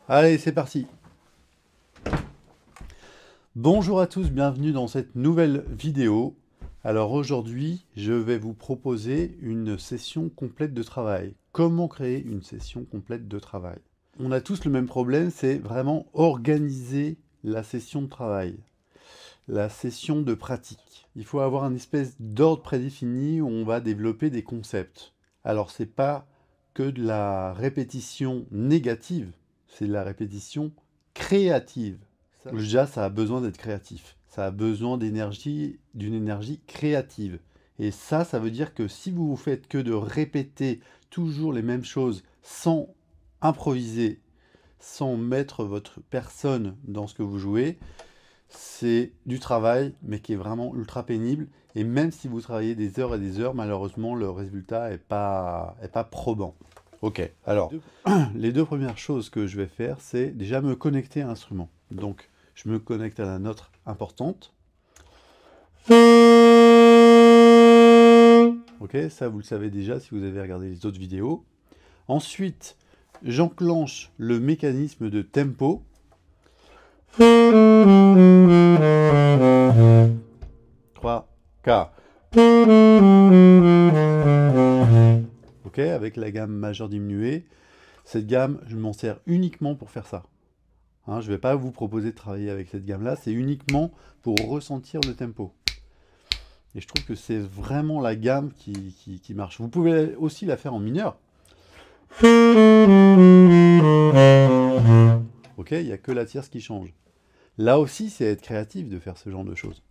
Allez, c'est parti. Bonjour à tous, bienvenue dans cette nouvelle vidéo. Alors aujourd'hui, je vais vous proposer une session complète de travail. Comment créer une session complète de travail? On a tous le même problème, c'est vraiment organiser la session de travail, la session de pratique. Il faut avoir une espèce d'ordre prédéfini où on va développer des concepts. Alors c'est pas que de la répétition négative, c'est de la répétition créative. Déjà, ça a besoin d'être créatif. Ça a besoin d'énergie, d'une énergie créative. Et ça veut dire que si vous faites que de répéter toujours les mêmes choses sans improviser, sans mettre votre personne dans ce que vous jouez, c'est du travail, mais qui est vraiment ultra pénible. Et même si vous travaillez des heures et des heures, malheureusement, le résultat n'est pas probant. Ok, alors, les deux premières choses que je vais faire, c'est déjà me connecter à l'instrument. Donc, je me connecte à la note importante. Ok, ça vous le savez déjà si vous avez regardé les autres vidéos. Ensuite, j'enclenche le mécanisme de tempo. 3, 4. Ok, avec la gamme majeure diminuée. Cette gamme, je m'en sers uniquement pour faire ça. Hein, je ne vais pas vous proposer de travailler avec cette gamme-là, c'est uniquement pour ressentir le tempo. Et je trouve que c'est vraiment la gamme qui marche. Vous pouvez aussi la faire en mineur. Ok, il n'y a que la tierce qui change. Là aussi, c'est être créatif de faire ce genre de choses.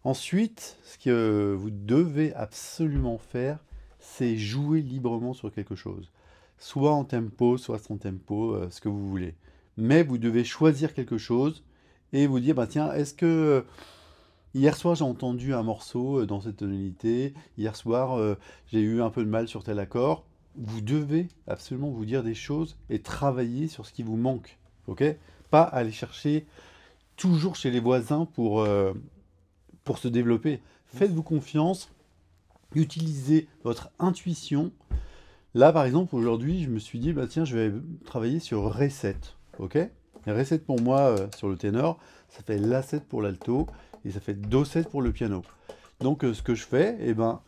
Ensuite, ce que vous devez absolument faire, c'est jouer librement sur quelque chose. Soit en tempo, soit sans tempo, ce que vous voulez. Mais vous devez choisir quelque chose et vous dire, bah tiens, est-ce que hier soir j'ai entendu un morceau dans cette tonalité, hier soir j'ai eu un peu de mal sur tel accord. Vous devez absolument vous dire des choses et travailler sur ce qui vous manque. Ok? Pas aller chercher toujours chez les voisins pour se développer. Faites-vous confiance, utilisez votre intuition. Là, par exemple, aujourd'hui, je me suis dit, bah tiens, je vais travailler sur Ré7. Ok? Ré7 pour moi, sur le ténor, ça fait La7 pour l'alto, et ça fait Do7 pour le piano. Donc, ce que je fais, eh ben,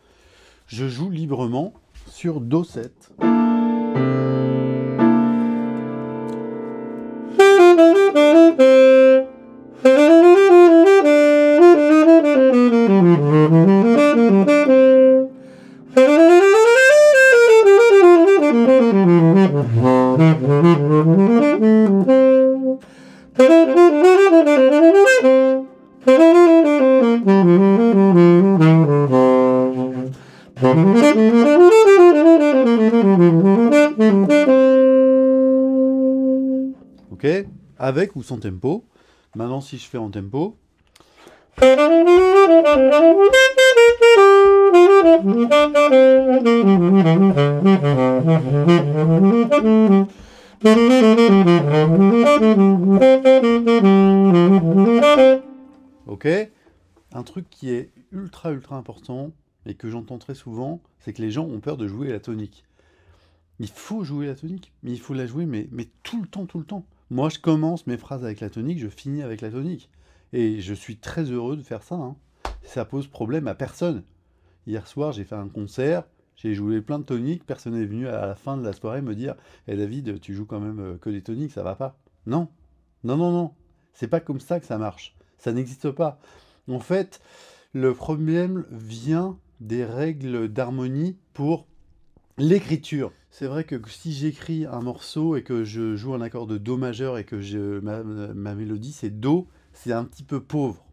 je joue librement sur Do7. Ok, avec ou sans tempo. Maintenant, si je fais en tempo. Ok, un truc qui est ultra important et que j'entends très souvent, c'est que les gens ont peur de jouer la tonique. Il faut jouer la tonique, mais il faut la jouer mais tout le temps, tout le temps. Moi, je commence mes phrases avec la tonique, je finis avec la tonique. Et je suis très heureux de faire ça. Hein. Ça pose problème à personne. Hier soir, j'ai fait un concert, j'ai joué plein de toniques, personne n'est venu à la fin de la soirée me dire « Eh David, tu joues quand même que des toniques, ça va pas ». Non, non, non, non. C'est pas comme ça que ça marche. Ça n'existe pas. En fait, le problème vient des règles d'harmonie pour l'écriture. C'est vrai que si j'écris un morceau et que je joue un accord de Do majeur et que ma mélodie c'est Do, c'est un petit peu pauvre.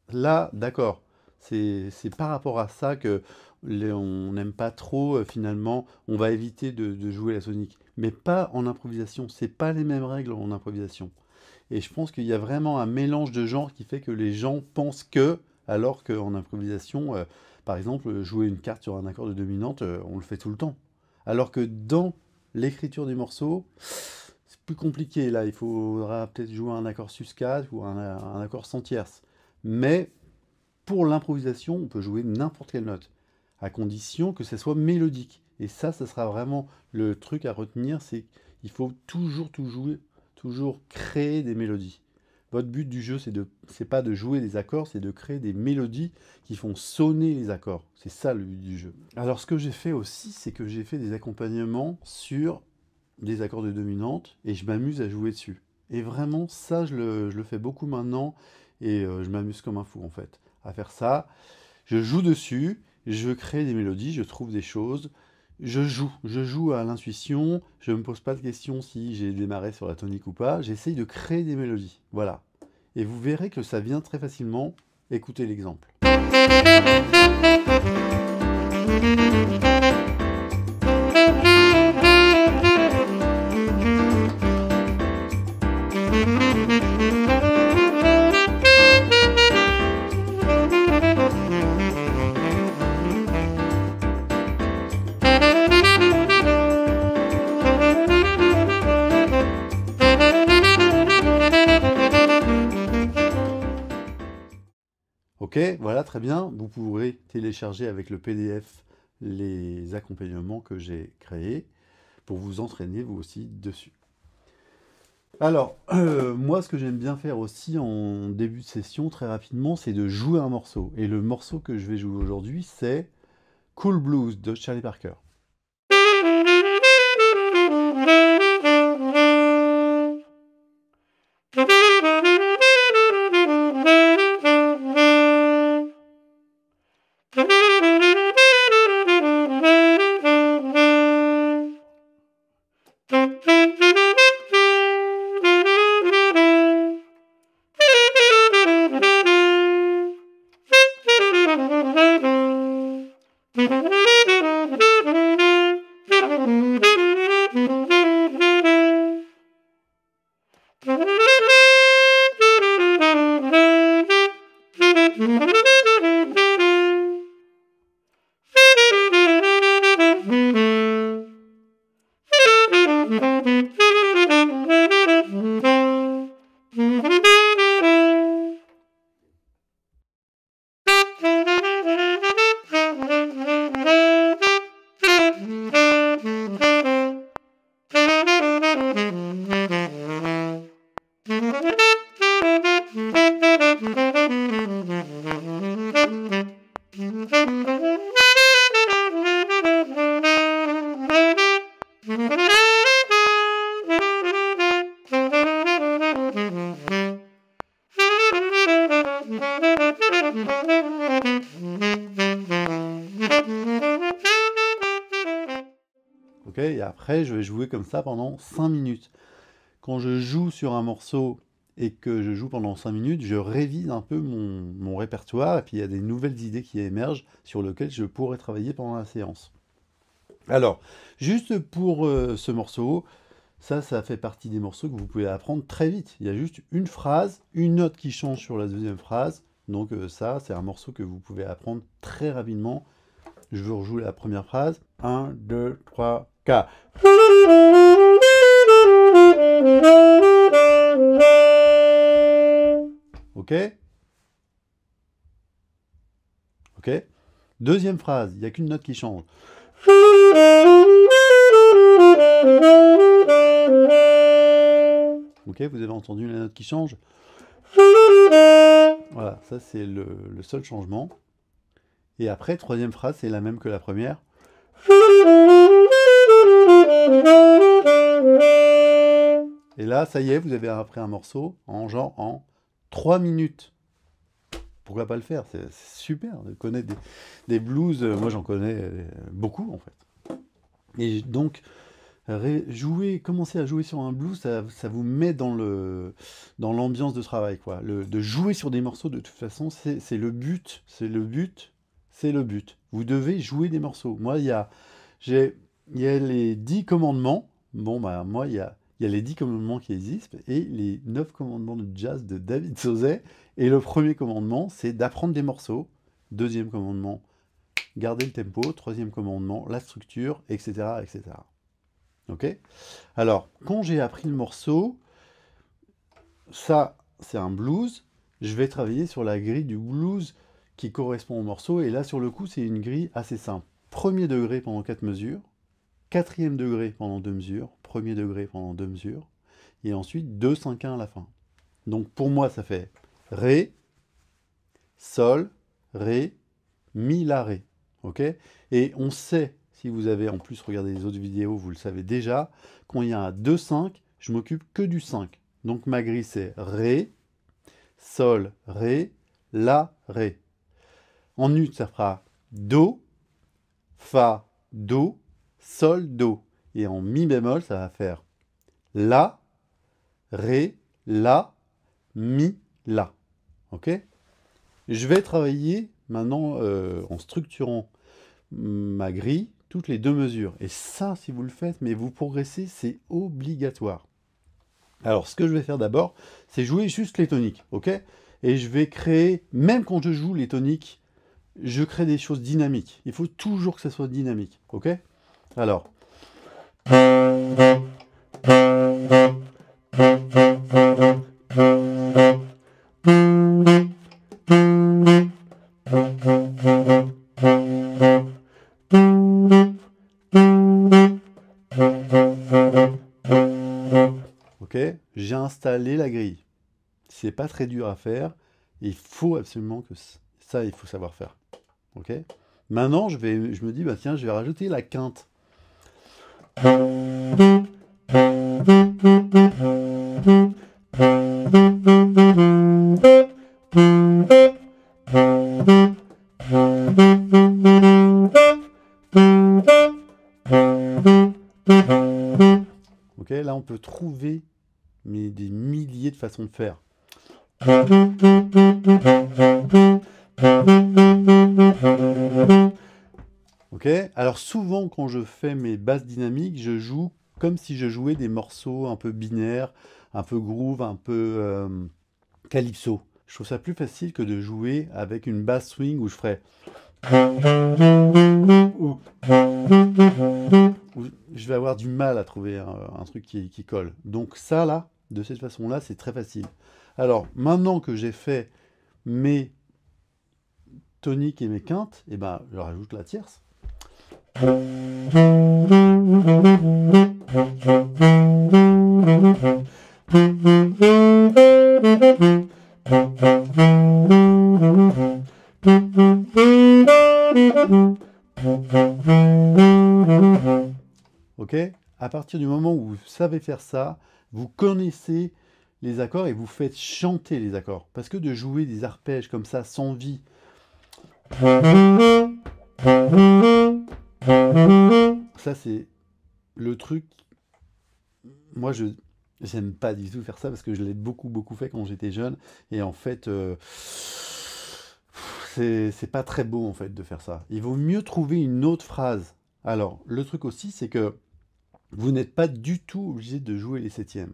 Là, d'accord. C'est par rapport à ça que on n'aime pas trop, finalement, on va éviter de jouer la tonique. Mais pas en improvisation, c'est pas les mêmes règles en improvisation. Et je pense qu'il y a vraiment un mélange de genres qui fait que les gens pensent que, alors qu'en improvisation, par exemple, jouer une carte sur un accord de dominante, on le fait tout le temps. Alors que dans l'écriture des morceaux, c'est plus compliqué. Là, il faudra peut-être jouer un accord sus4 ou un accord sans tierce. Mais pour l'improvisation, on peut jouer n'importe quelle note, à condition que ça soit mélodique. Et ça sera vraiment le truc à retenir, c'est qu'il faut toujours tout jouer, toujours créer des mélodies. Votre but du jeu, c'est pas de jouer des accords, c'est de créer des mélodies qui font sonner les accords. C'est ça le but du jeu. Alors ce que j'ai fait aussi, c'est que j'ai fait des accompagnements sur des accords de dominante et je m'amuse à jouer dessus. Et vraiment, ça, je le fais beaucoup maintenant et je m'amuse comme un fou en fait à faire ça. Je joue dessus, je crée des mélodies, je trouve des choses. Je joue à l'intuition, je ne me pose pas de questions si j'ai démarré sur la tonique ou pas, j'essaye de créer des mélodies, voilà. Et vous verrez que ça vient très facilement, écoutez l'exemple. Ok, voilà, très bien. Vous pourrez télécharger avec le PDF les accompagnements que j'ai créés pour vous entraîner vous aussi dessus. Alors, moi, ce que j'aime bien faire aussi en début de session, très rapidement, c'est de jouer un morceau. Et le morceau que je vais jouer aujourd'hui, c'est Cool Blues de Charlie Parker. Ok, et après, je vais jouer comme ça pendant 5 minutes. Quand je joue sur un morceau et que je joue pendant 5 minutes, je révise un peu mon répertoire et puis il y a des nouvelles idées qui émergent sur lesquelles je pourrais travailler pendant la séance. Alors, juste pour ce morceau, ça fait partie des morceaux que vous pouvez apprendre très vite. Il y a juste une phrase, une note qui change sur la deuxième phrase. Donc ça, c'est un morceau que vous pouvez apprendre très rapidement. Je vous rejoue la première phrase. 1, 2, 3, 4. Ok? Ok? Deuxième phrase, il n'y a qu'une note qui change. Ok, vous avez entendu la note qui change? Voilà, ça c'est le seul changement. Et après, troisième phrase, c'est la même que la première. Et là, ça y est, vous avez appris un morceau en 3 minutes. Pourquoi pas le faire? C'est super de connaître des blues. Moi, j'en connais beaucoup, en fait. Et donc, commencer à jouer sur un blues, ça vous met dans l'ambiance de travail, quoi. De jouer sur des morceaux, de toute façon, c'est le but. C'est le but. C'est le but. Vous devez jouer des morceaux. Moi, il y a les 10 commandements. Bon, bah, moi, il y a les 10 commandements qui existent et les 9 commandements de jazz de David Sauzet. Et le premier commandement, c'est d'apprendre des morceaux. Deuxième commandement, garder le tempo. Troisième commandement, la structure, etc., etc. Ok? Alors, quand j'ai appris le morceau, ça, c'est un blues. Je vais travailler sur la grille du blues qui correspond au morceau. Et là, sur le coup, c'est une grille assez simple. Premier degré pendant 4 mesures. quatrième degré pendant 2 mesures, premier degré pendant 2 mesures, et ensuite 2, 5, 1 à la fin. Donc pour moi, ça fait Ré, Sol, Ré, Mi, La, Ré. Ok? Et on sait, si vous avez en plus regardé les autres vidéos, vous le savez déjà, quand il y a un 2, 5, je m'occupe que du 5. Donc ma grille c'est Ré, Sol, Ré, La, Ré. En ut, ça fera Do, Fa, Do, Sol, Do. Et en Mi bémol, ça va faire La, Ré, La, Mi, La. Ok? Je vais travailler maintenant en structurant ma grille toutes les 2 mesures. Et ça, si vous le faites, mais vous progressez, c'est obligatoire. Alors, ce que je vais faire d'abord, c'est jouer juste les toniques, ok? Et je vais créer, même quand je joue les toniques, je crée des choses dynamiques. Il faut toujours que ça soit dynamique, ok? Alors. Ok, j'ai installé la grille. C'est pas très dur à faire. Il faut absolument que ça, il faut savoir faire. Ok. Maintenant, je me dis, bah tiens, je vais rajouter la quinte. Ok, là on peut trouver des milliers de façons de faire. Ok, alors souvent quand je fais mes basses dynamiques, je joue comme si je jouais des morceaux un peu binaires, un peu groove, un peu calypso. Je trouve ça plus facile que de jouer avec une basse swing où je ferais... Où je vais avoir du mal à trouver un truc qui colle. Donc ça là, de cette façon-là, c'est très facile. Alors, maintenant que j'ai fait mes toniques et mes quintes, et ben, je rajoute la tierce. Ok? À partir du moment où vous savez faire ça, vous connaissez les accords et vous faites chanter les accords. Parce que de jouer des arpèges comme ça, sans vie, ça c'est le truc. Moi, je n'aime pas du tout faire ça parce que je l'ai beaucoup fait quand j'étais jeune. Et en fait, c'est pas très beau en fait de faire ça. Il vaut mieux trouver une autre phrase. Alors, le truc aussi, c'est que vous n'êtes pas du tout obligé de jouer les septièmes.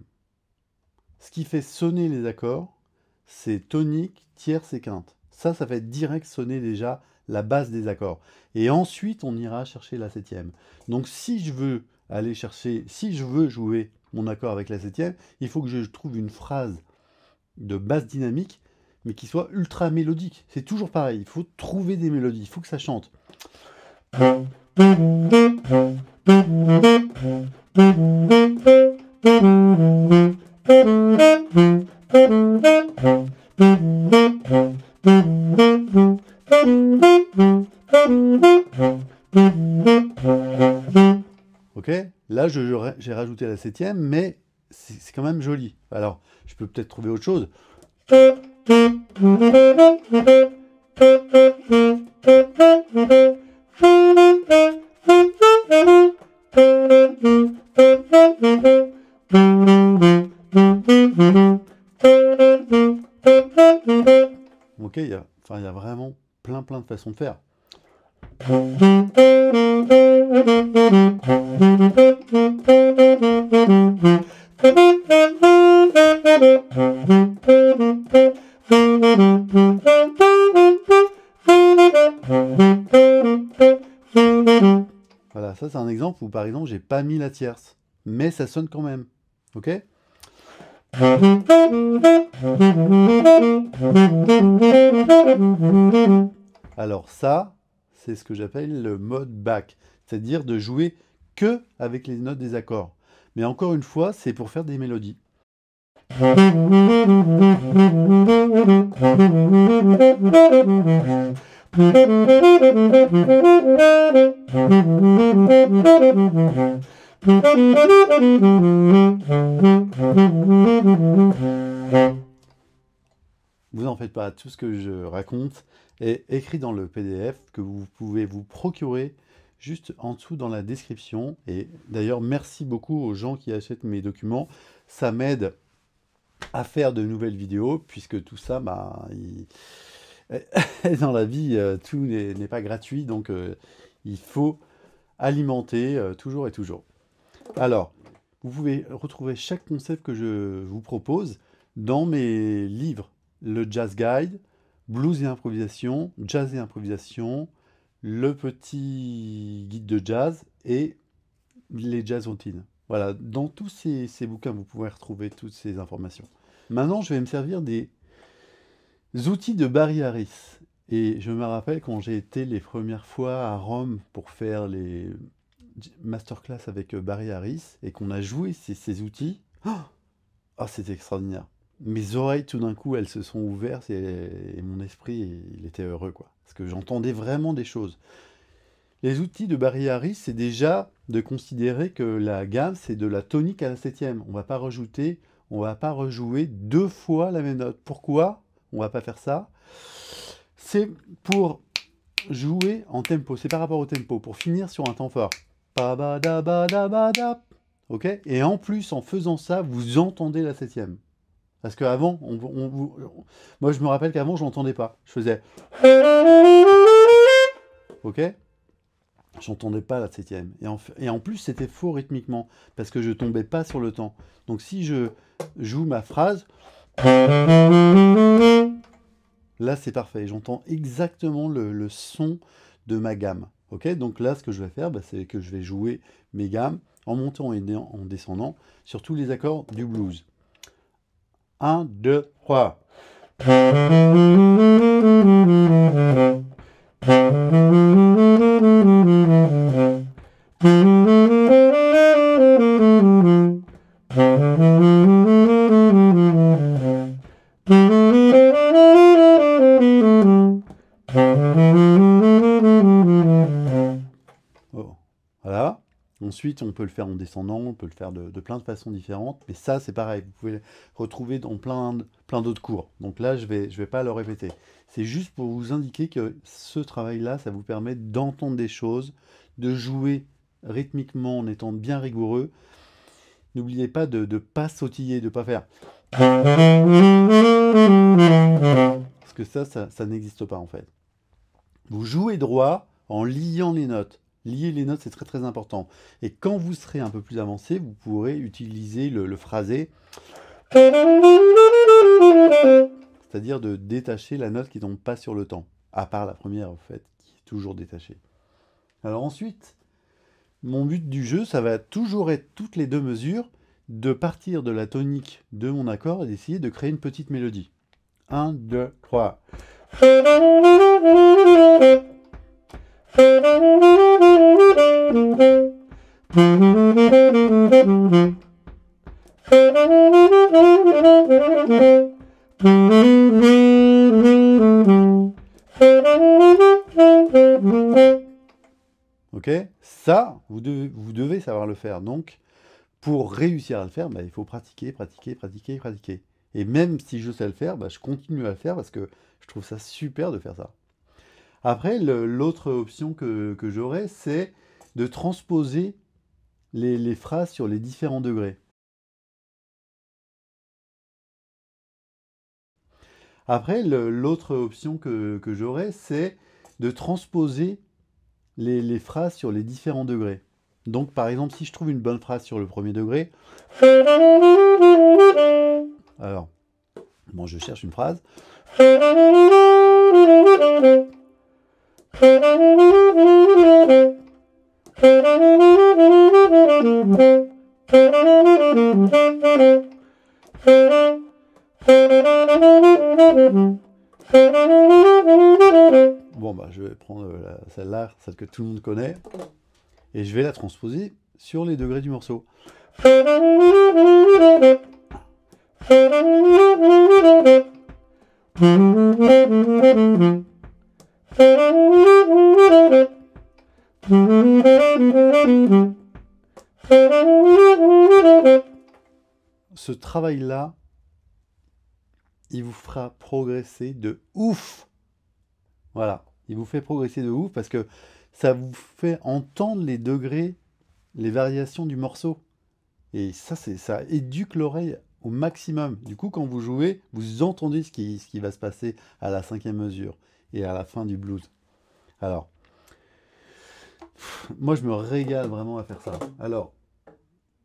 Ce qui fait sonner les accords, c'est tonique, tierce et quinte. Ça fait direct sonner déjà la base des accords. Et ensuite, on ira chercher la septième. Donc, si je veux jouer mon accord avec la septième, il faut que je trouve une phrase de basse dynamique, mais qui soit ultra mélodique. C'est toujours pareil, il faut trouver des mélodies, il faut que ça chante. Ok, là j'ai rajouté la septième, mais c'est quand même joli. Alors, je peux peut-être trouver autre chose. Ok, il y a vraiment plein de façons de faire. Voilà, ça c'est un exemple où par exemple j'ai pas mis la tierce, mais ça sonne quand même. Ok ? Alors ça, c'est ce que j'appelle le mode back, c'est-à-dire de jouer que avec les notes des accords. Mais encore une fois, c'est pour faire des mélodies. Vous en faites pas, tout ce que je raconte est écrit dans le PDF que vous pouvez vous procurer juste en dessous dans la description. Et d'ailleurs, merci beaucoup aux gens qui achètent mes documents. Ça m'aide à faire de nouvelles vidéos, puisque tout ça, dans la vie, tout n'est pas gratuit, donc il faut alimenter toujours et toujours. Alors, vous pouvez retrouver chaque concept que je vous propose dans mes livres. Le Jazz Guide, Blues et improvisation, Jazz et improvisation, le petit guide de jazz et les jazz routines. Voilà, dans tous ces bouquins, vous pouvez retrouver toutes ces informations. Maintenant, je vais me servir des outils de Barry Harris. Et je me rappelle quand j'ai été les premières fois à Rome pour faire les masterclass avec Barry Harris et qu'on a joué ces outils. Oh, c'était extraordinaire. Mes oreilles, tout d'un coup, elles se sont ouvertes et mon esprit, il était heureux, quoi. Parce que j'entendais vraiment des choses. Les outils de Barry Harris, c'est déjà de considérer que la gamme, c'est de la tonique à la septième. On ne va pas rajouter, on ne va pas rejouer 2 fois la même note. Pourquoi on ne va pas faire ça? C'est pour jouer en tempo, c'est par rapport au tempo, pour finir sur un temps fort. Ok? Et en plus, en faisant ça, vous entendez la septième. Parce qu'avant, moi je me rappelle qu'avant, je n'entendais pas. Je faisais... Ok? J'entendais pas la septième. Et en plus, c'était faux rythmiquement, parce que je tombais pas sur le temps. Donc si je joue ma phrase... Là, c'est parfait. J'entends exactement le son de ma gamme. Ok? Donc là, ce que je vais faire, c'est que je vais jouer mes gammes en montant et en descendant sur tous les accords du blues. 1, 2, 3. Oh, voilà. Ensuite, on peut le faire en descendant, on peut le faire de plein de façons différentes. Mais ça, c'est pareil, vous pouvez le retrouver dans plein d'autres cours. Donc là, je vais pas le répéter. C'est juste pour vous indiquer que ce travail-là, ça vous permet d'entendre des choses, de jouer rythmiquement en étant bien rigoureux. N'oubliez pas de ne pas sautiller, de ne pas faire... Parce que ça n'existe pas en fait. Vous jouez droit en liant les notes. Lier les notes, c'est très très important. Et quand vous serez un peu plus avancé, vous pourrez utiliser le phrasé. C'est-à-dire de détacher la note qui ne tombe pas sur le temps. À part la première, en fait, qui est toujours détachée. Alors ensuite, mon but du jeu, ça va toujours être toutes les 2 mesures, de partir de la tonique de mon accord et d'essayer de créer une petite mélodie. 1, 2, 3. Ok? Ça, vous devez savoir le faire. Donc, pour réussir à le faire, il faut pratiquer, pratiquer, pratiquer, pratiquer. Et même si je sais le faire, je continue à le faire parce que je trouve ça super de faire ça. Après, l'autre option que j'aurais, c'est de transposer les phrases sur les différents degrés. Après, l'autre option que j'aurais, c'est de transposer les phrases sur les différents degrés. Donc, par exemple, si je trouve une bonne phrase sur le premier degré, alors, bon, je cherche une phrase. Bon, je vais prendre celle-là, celle que tout le monde connaît, et je vais la transposer sur les degrés du morceau. Ce travail-là, il vous fera progresser de ouf. Voilà, il vous fait progresser de ouf parce que ça vous fait entendre les degrés, les variations du morceau. Et ça éduque l'oreille au maximum. Du coup, quand vous jouez, vous entendez ce qui va se passer à la 5e mesure et à la fin du blues. Alors, moi, je me régale vraiment à faire ça. Alors,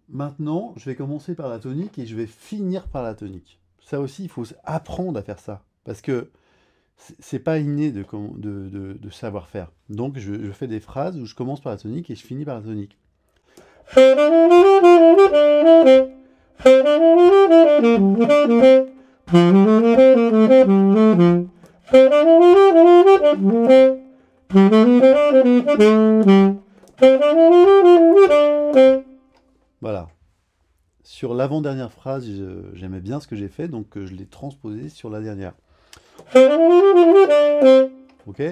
maintenant, je vais commencer par la tonique et je vais finir par la tonique. Ça aussi, il faut apprendre à faire ça. Parce que c'est pas inné de savoir faire. Donc, je fais des phrases où je commence par la tonique et je finis par la tonique. Voilà. Sur l'avant-dernière phrase, j'aimais bien ce que j'ai fait, donc je l'ai transposé sur la dernière. Ok?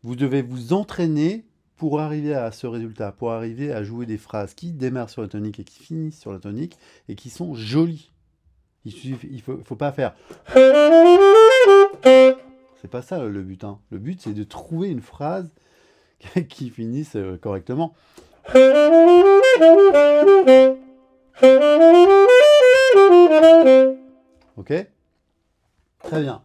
Vous devez vous entraîner pour arriver à ce résultat, pour arriver à jouer des phrases qui démarrent sur la tonique et qui finissent sur la tonique et qui sont jolies. Il faut pas faire. C'est pas ça le but. Hein. Le but, c'est de trouver une phrase qui finisse correctement. Ok? Très bien.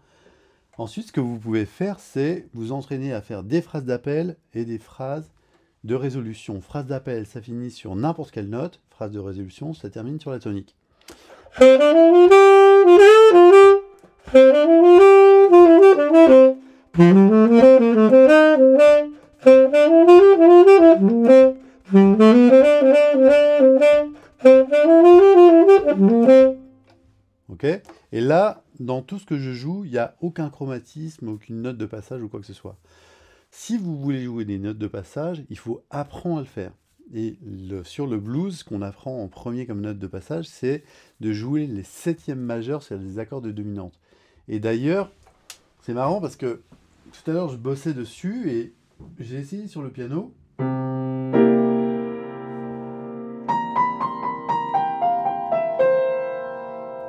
Ensuite, ce que vous pouvez faire, c'est vous entraîner à faire des phrases d'appel et des phrases de résolution. Phrase d'appel, ça finit sur n'importe quelle note. Phrase de résolution, ça termine sur la tonique. Ok? Et là, dans tout ce que je joue, il n'y a aucun chromatisme, aucune note de passage ou quoi que ce soit. Si vous voulez jouer des notes de passage, il faut apprendre à le faire. Et sur le blues, ce qu'on apprend en premier comme note de passage, c'est de jouer les 7e majeurs sur les accords de dominante. Et d'ailleurs, c'est marrant parce que tout à l'heure, je bossais dessus et j'ai essayé sur le piano.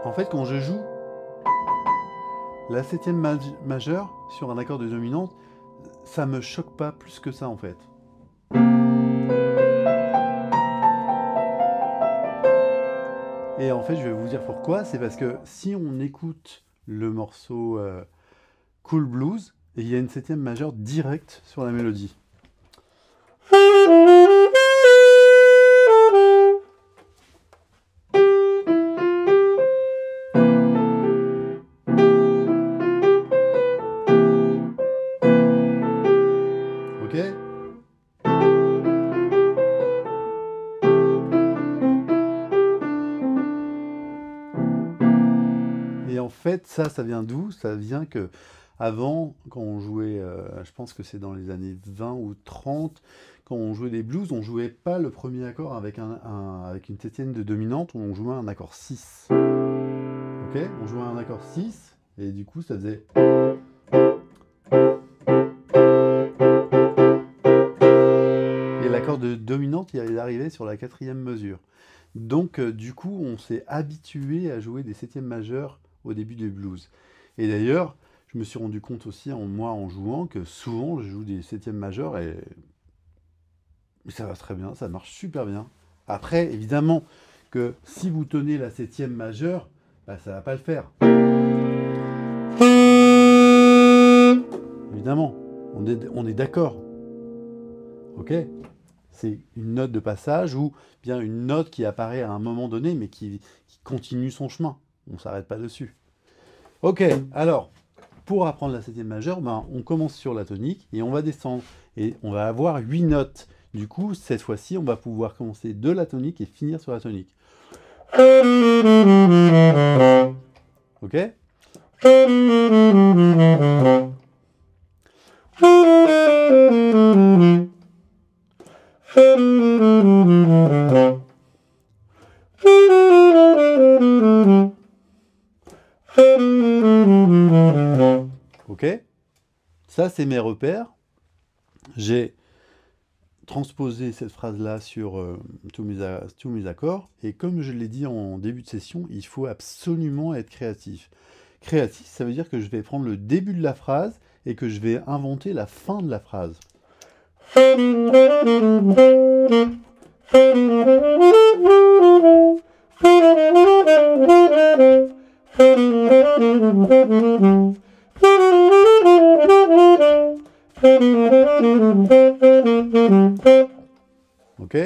En fait, quand je joue la 7e majeure sur un accord de dominante, ça me choque pas plus que ça en fait. Et en fait, je vais vous dire pourquoi. C'est parce que si on écoute le morceau Cool Blues, il y a une 7e majeure directe sur la mélodie. Ok ? Et en fait, ça vient d'où? Ça vient que avant, quand on jouait, je pense que c'est dans les années 20 ou 30, quand on jouait des blues, on jouait pas le premier accord avec avec une 7e de dominante, on jouait un accord 6. Ok? On jouait un accord 6, et du coup, ça faisait... Et l'accord de dominante, il arrivait sur la 4e mesure. Donc, du coup, on s'est habitué à jouer des 7e majeurs au début des blues. Et d'ailleurs, je me suis rendu compte aussi, moi, en jouant, que souvent, je joue des 7e majeurs et ça va très bien, ça marche super bien. Après, évidemment, que si vous tenez la 7e majeure, bah, ça va pas le faire. Évidemment, on est d'accord. Ok ? C'est une note de passage ou bien une note qui apparaît à un moment donné, mais qui continue son chemin. On ne s'arrête pas dessus. Ok, alors, pour apprendre la 7e majeure, ben, on commence sur la tonique et on va descendre. Et on va avoir 8 notes. Du coup, cette fois-ci, on va pouvoir commencer de la tonique et finir sur la tonique. Ok ? Ça, c'est mes repères. J'ai transposer cette phrase-là sur tous mes accords. Et comme je l'ai dit en début de session, il faut absolument être créatif. Créatif, ça veut dire que je vais prendre le début de la phrase et que je vais inventer la fin de la phrase. Ok?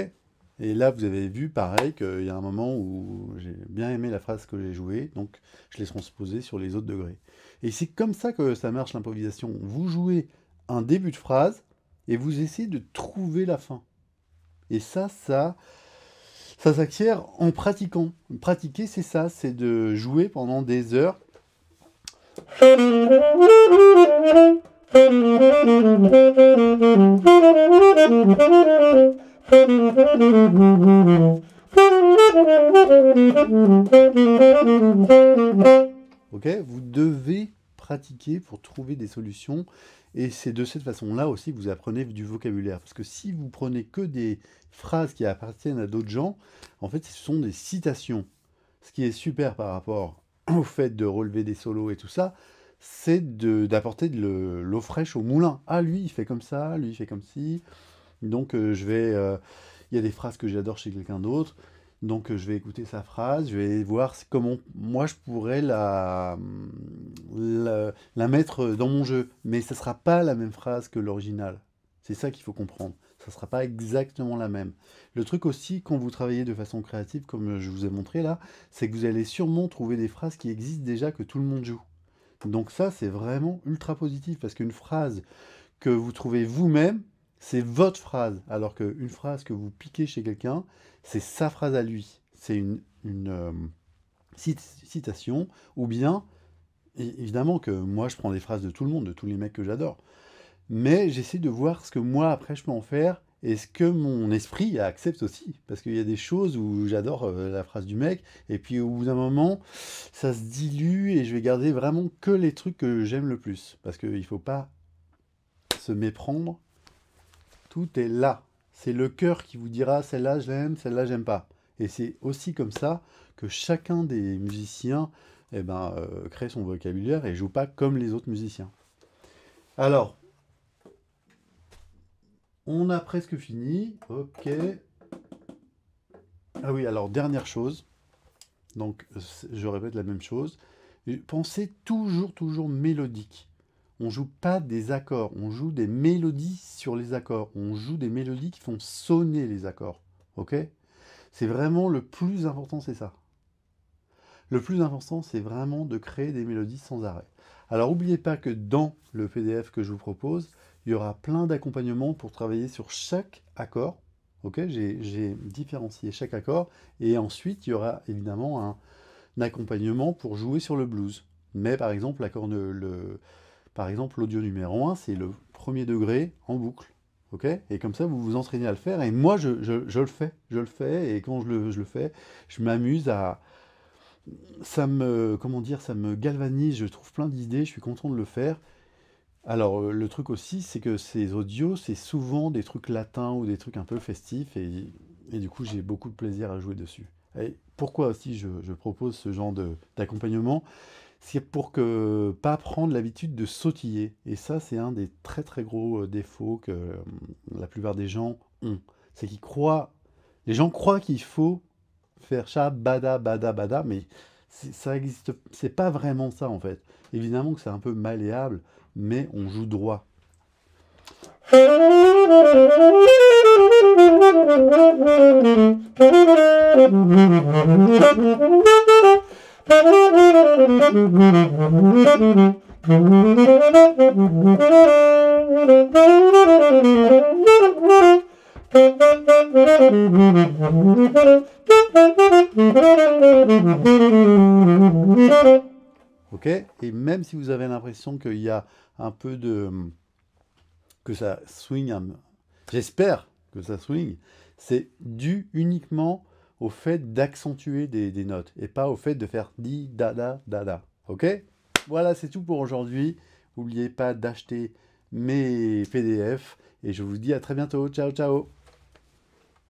Et là, vous avez vu, pareil, qu'il y a un moment où j'ai bien aimé la phrase que j'ai jouée, donc je l'ai transposée sur les autres degrés. Et c'est comme ça que ça marche l'improvisation. Vous jouez un début de phrase et vous essayez de trouver la fin. Et ça s'acquiert en pratiquant. Pratiquer, c'est ça, c'est de jouer pendant des heures. Ok, vous devez pratiquer pour trouver des solutions et c'est de cette façon-là aussi que vous apprenez du vocabulaire. Parce que si vous prenez que des phrases qui appartiennent à d'autres gens, en fait, ce sont des citations. Ce qui est super par rapport au fait de relever des solos et tout ça, c'est d'apporter de l'eau fraîche au moulin. Ah, lui, il fait comme ça, lui, il fait comme ci. Donc, il y a des phrases que j'adore chez quelqu'un d'autre. Donc, je vais écouter sa phrase, je vais voir comment moi je pourrais la mettre dans mon jeu. Mais ça ne sera pas la même phrase que l'original. C'est ça qu'il faut comprendre. Ça ne sera pas exactement la même. Le truc aussi, quand vous travaillez de façon créative, comme je vous ai montré là, c'est que vous allez sûrement trouver des phrases qui existent déjà, que tout le monde joue. Donc ça, c'est vraiment ultra positif, parce qu'une phrase que vous trouvez vous-même, c'est votre phrase, alors qu'une phrase que vous piquez chez quelqu'un, c'est sa phrase à lui. C'est une citation, ou bien, évidemment que moi je prends des phrases de tout le monde, de tous les mecs que j'adore, mais j'essaie de voir ce que moi après je peux en faire, et ce que mon esprit accepte aussi, parce qu'il y a des choses où j'adore la phrase du mec, et puis au bout d'un moment, ça se dilue, et je vais garder vraiment que les trucs que j'aime le plus, parce qu'il ne faut pas se méprendre. Tout est là. C'est le cœur qui vous dira celle-là j'aime, celle-là j'aime pas. Et c'est aussi comme ça que chacun des musiciens crée son vocabulaire et joue pas comme les autres musiciens. Alors, on a presque fini. Ok. Ah oui, alors dernière chose. Donc, je répète la même chose. Pensez toujours mélodique. On joue pas des accords, on joue des mélodies sur les accords. On joue des mélodies qui font sonner les accords. Ok? C'est vraiment le plus important, c'est ça. Le plus important, c'est vraiment de créer des mélodies sans arrêt. Alors, n'oubliez pas que dans le PDF que je vous propose, il y aura plein d'accompagnements pour travailler sur chaque accord. Ok? J'ai différencié chaque accord. Et ensuite, il y aura évidemment un accompagnement pour jouer sur le blues. Mais par exemple, par exemple, l'audio numéro 1, c'est le premier degré en boucle. Ok? Et comme ça, vous vous entraînez à le faire. Et moi, je le fais. Je le fais. Et quand je le fais, je m'amuse à... comment dire, ça me galvanise. Je trouve plein d'idées. Je suis content de le faire. Alors, le truc aussi, c'est que ces audios, c'est souvent des trucs latins ou des trucs un peu festifs. Et du coup, j'ai beaucoup de plaisir à jouer dessus. Et pourquoi aussi je propose ce genre d'accompagnement? C'est pour que pas prendre l'habitude de sautiller. Et ça, c'est un des très gros défauts que la plupart des gens ont. C'est qu'ils croient, les gens croient qu'il faut faire ça, bada, bada, bada, mais ça existe, c'est pas vraiment ça en fait. Évidemment que c'est un peu malléable, mais on joue droit. Ok? Et même si vous avez l'impression qu'il y a un peu de... que ça swing, j'espère que ça swing, c'est dû uniquement au fait d'accentuer des notes et pas au fait de faire di, da, da, da, da. Ok? Voilà, c'est tout pour aujourd'hui. N'oubliez pas d'acheter mes PDF. Et je vous dis à très bientôt. Ciao, ciao!